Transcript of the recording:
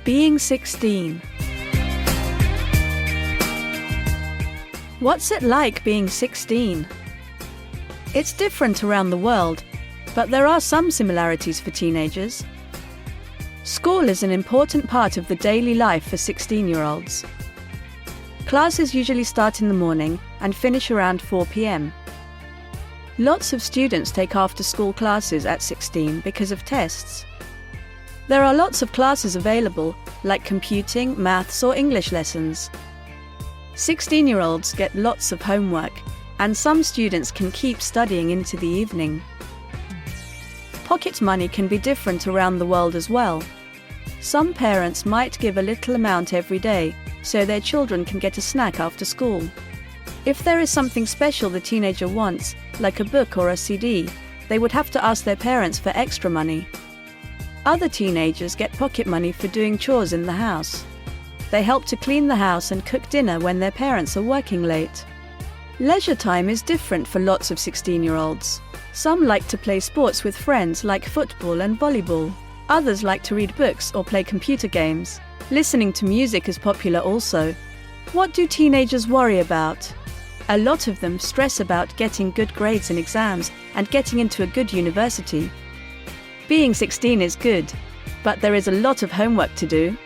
Being 16. What's it like being 16? It's different around the world, but there are some similarities for teenagers. School is an important part of the daily life for 16-year-olds. Classes usually start in the morning and finish around 4 p.m. Lots of students take after-school classes at 16 because of tests. There are lots of classes available, like computing, maths or English lessons. 16-year-olds get lots of homework, and some students can keep studying into the evening. Pocket money can be different around the world as well. Some parents might give a little amount every day, so their children can get a snack after school. If there is something special the teenager wants, like a book or a CD, they would have to ask their parents for extra money. Other teenagers get pocket money for doing chores in the house. They help to clean the house and cook dinner when their parents are working late. Leisure time is different for lots of 16-year-olds. Some like to play sports with friends like football and volleyball. Others like to read books or play computer games. Listening to music is popular also. What do teenagers worry about? A lot of them stress about getting good grades in exams and getting into a good university. Being 16 is good, but there is a lot of homework to do.